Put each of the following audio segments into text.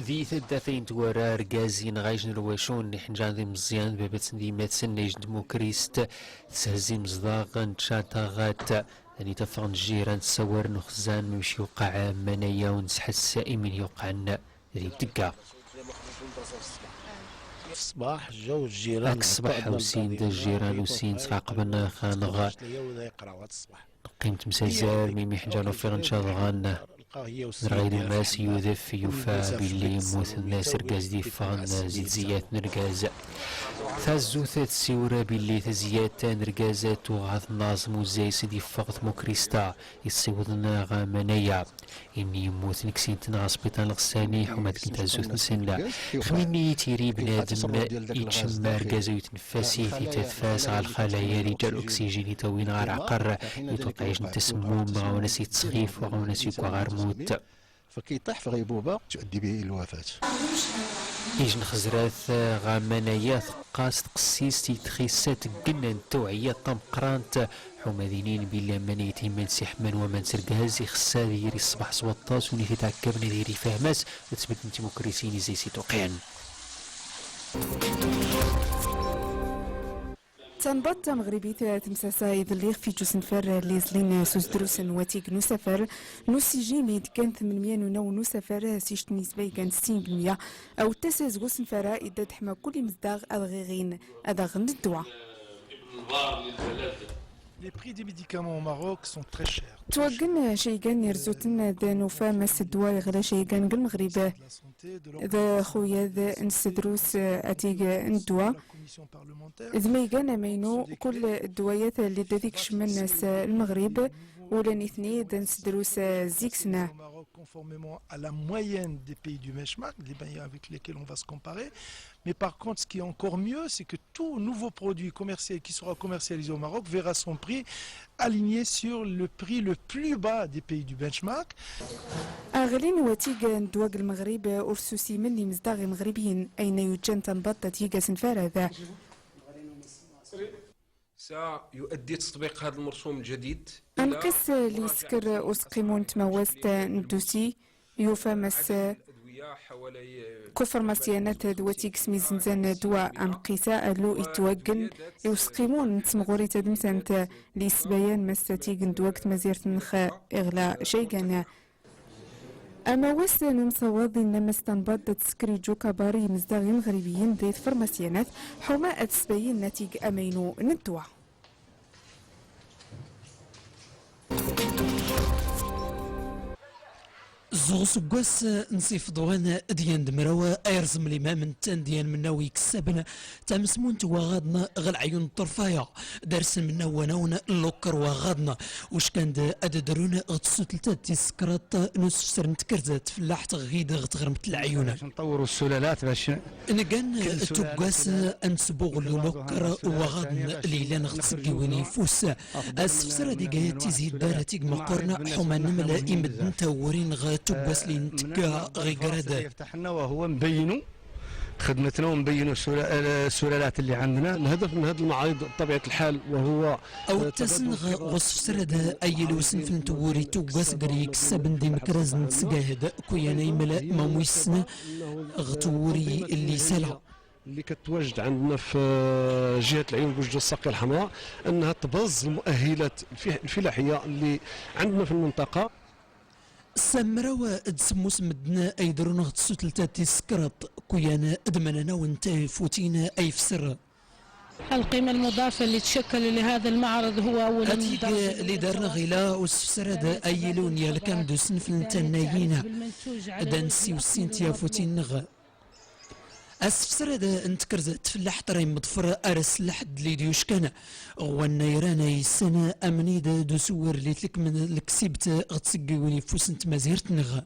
ذي ثدثين تورا رقازين غايجن رواشون نحنجان ذي مزيان بابتن ذي ماتسن نيجن ديموكريست تسهزي مزداغن تشاتاغات ذني تفغن جيران تصور نخزان ممشي يوقع منايا ونسحس السائمين يوقعن ذي بدقا الصباح جو الجيران الصباح وسين دا الجيران وسين تقابلنا خانغا قيمت مسازار ميمي حنجانو في غنشاضغان غير الماس يوذف يوفا باللي يموت الناس رقاز دي فان زيد زيات نرقاز ثازوثات سيورا باللي تزيات نرقازات وغاث ناظم وزاي سيدي فقط موكريستا يصيوضنا غامانيا إني يموت نكسين تنغى سبيطان الغساني حماد كنت هزوث نسنا خميني تيري بنادم يتشم رقاز ويتنفاسي تتفاس على الخلايا رجال أكسجين يتوين غار عقر يتوقعيش نتسموم غوناس يتسخيف وغوناس يكوا غار موت فكيطيح في غيبوبة تؤدي به إلى الوفاة. يجن خزراث غامانيا ثقاس تقسيس تيتخيسات قلنا التوعية طم قرانت حماذينين بلا من يتيمن سيحمن ومن سرقاز يخسا ديري الصباح سوطاس وني تتعكبنا ديري فهماس وتثبت ديموكراسيين زي سيتوقيان. تنبط مغربية تمساسا يذليغ في جوسنفر ليزلين سوزدروس واتيق نسفر نسيجي ميد كان 800 نسفر سيشت نسبة كان 60% أو تساز جوسنفر إذا تحمى كل مزداغ أضغيغين أضغن الدواء. Les prix des médicaments au Maroc sont très chers. توقن شيغان يرزوتن ذا نوفا مس الدواء يغلى شيغان المغرب ذا خويا ذا نسدروس اتيق الدواء ذا ميغان مينو كل الدوايات اللي داذيك شمن الناس المغرب ولا اثنين ذا نسدروس زيكسنا. Conformément à la moyenne des pays du benchmark, les pays avec lesquels on va se comparer. Mais par contre, ce qui est encore mieux, c'est que tout nouveau produit commercial qui sera commercialisé au Maroc verra son prix aligné sur le prix le plus bas des pays du benchmark. أغلين وتيجا ندواق المغرب أرسوسي مني مزداغي مغربيين أين يوجن تنبط تيجا سنفارة ذا. سيؤدي تطبيق هذا المرسوم الجديد أنقص ليسكر أسقيمون تموست ندوسي يوفا مس كفر مسيانات دواتي كسمي زنزان دواء أنقيسا ألو يتوقن يسقيمون نتمغوري تدمسانت ليسبيان مستاتيق دواكت مزيرت نخ إغلا شيقانا. أما وسن مصوضي إنما استنبط تسكري جو كباري مزداغي مغربيين ذي فرماسيانات حما أتسبين نتيج أمينو ندوا. زوس قوس نصيف ضوان ديان دمراوة ايرزم الامام نتان ديان مناوي كسابنا تامسمون تواغادنا غل عيون الطرفايا دارس منا وناون اللوكر وغادنا واش كان اددرون غتسو تلتات تيسكرات نص سر نتكرزات فلاح تغيد غتغرمت العيون باش نطوروا السلالات باش نكان توكاس انسبوغ اللوكر وغادنا ليلان غتسقيوني فوس اسفسر ديكا تيزيد دارتيك مقرنا حما نملا يمدن تاورين توباس لي نتكا غيكرادا يفتحنا وهو مبينو خدمتنا ونبينوا السلالات اللي عندنا. الهدف من هذه المعارض بطبيعه الحال وهو او تسنغ وصف سرد اي لوسن في نتوري توباس غريك سبن دي مكراز نتسقاهد كويانا يملا مويسنا غتوري اللي سلا اللي كتواجد عندنا في جهه العيون بوجه الساقيه الحمراء انها تبرز المؤهلات الفلاحيه اللي عندنا في المنطقه. سمراوة تسموس مدنا اي درون غتسو تلتات تيسكرط كويانا ادمننا وانتهي فوتينا اي فسر. القيمة المضافة اللي تشكل لهذا المعرض هو أولا اللي دارنا غلا وسفسرد اي لون يالكام دو سنف نتنايينا دانسي وسينتيا فوتين نغ اسفسرد نتكرز تفلح طريم مضفر ارس لحد لي ديوش كان والنيران يسنا امني دو سور اللي تلك من الكسبت غتسقيوني فوس نت مازيرت نغ.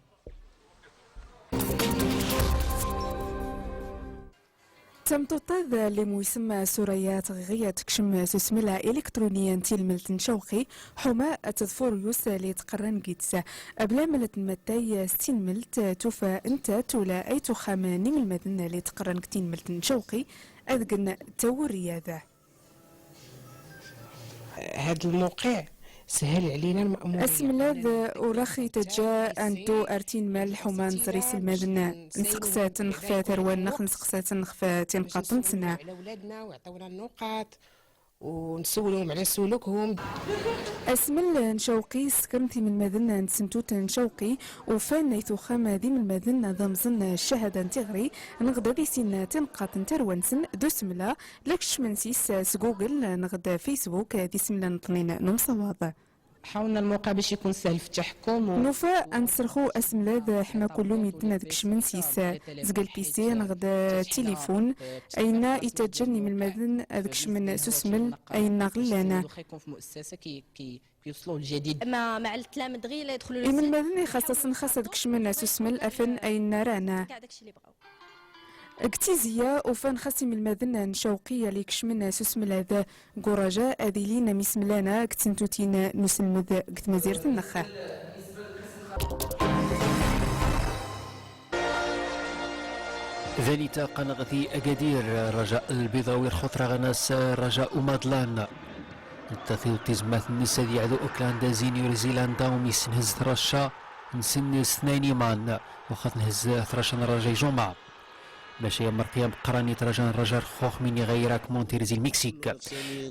تمتطذ لمسمى سوريات غية تكشم سسملة إلكترونيا تيلملتن شوقي حما تظفر يوسا لتقرن قيتسا أبلا ملت متاي 60 ملت توفى انت تولا أي تخاماني من المدن لتقرن كتين ملتن شوقي أذقن توري هذا. هذا الموقع سهل علينا المأمورية. اسملاذ ورخي تجا أنتو أرتين مال حمان زريس المدن نسقسات نخفات روان نسقسات نخفات نقاطن سنة على أولادنا ويعطونا النقاط ونسولهم على سلوكهم. اسمل نشوقي سكرنتي من مدن نسنتوت نشوقي وفان نيثو خاما ذي من مدن ضمزن الشهادة نتغري نغدا دي سين تنقاط نتروانسن دوسملا لكش من سيس سجوجل نغدا فيسبوك دي سملا نطنين نمصواض. حاولنا الموقع باش يكون سهل في التحكم نوفا انسرخو اسملاذ حنا كلو ميتنا دكش من سيس زقل بيسي نغدا تليفون اين يتجني من المدن دكش من سوسمل اين غلانا في مؤسسه كي يوصلوا الجديد مع التلامذ غير لا يدخلوا من المدن خاصة دكش من سوسمل افن اين رانا داكشي اللي بغاو اكتيزيا وفان خاسم المدن نشوقية ليكش من سوسمل هذا قراجة اذيلين مسملانا كتنتوتين نسلمذ قت مزيرة النخا. ذلك قنغذي أكادير رجاء البيضاوي الخطرة غناس رجاء مادلان التثيو تزمات النساء دي عدو أوكلاندا زينيور زيلاندا وميس نهز ثرشا نسن سناني مان وخط نهز ثرشا رجاي جمعة باش مرقيا قراني ترجان رجال خوخ مني غيرك مونتيرزي المكسيك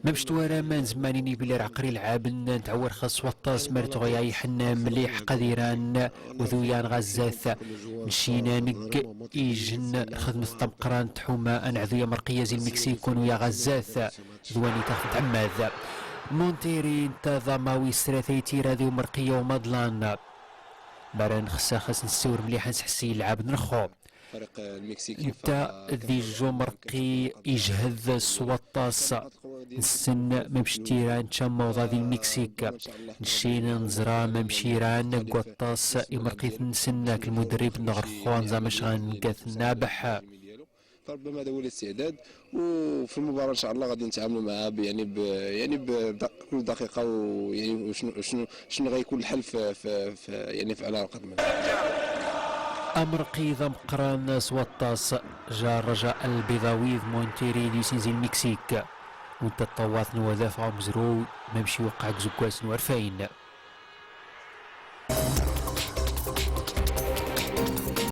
ممشت ورا من زمانيني بلا عقري العابن تعور خاص وطاس مرتغيا يحنا مليح قديران وذويان غزاث مشينا نق إيجن خدمة طمقران تحوما أن عذويا مرقيا زي المكسيك ويا غزاث ذواني تاخد عماذ مونتيري انت ضماوي ستراثيتي راذيو مرقيا ومضلان باران خصا خاص نسور مليح نسحسي العاب نرخو انت ذي جمرقي يجهد سوطاس نسن ممشتيران تشمو ذي المكسيك نشينا نزرا ممشيران قوطاس يمرقي نسناك المدرب نغرخوان زعما غنقاث نابح فربما هذا هو الاستعداد وفي المباراه ان شاء الله غادي نتعاملوا معها يعني بكل دقيقه ويعني شنو غيكون الحل في على القدم. أمر قيضة مقران سوطاس جا رجاء البيضاوي مونتيري دي سينزي المكسيك وانت الطوات نوذاف عمزرو ممشي وقعك زكواس نورفاين.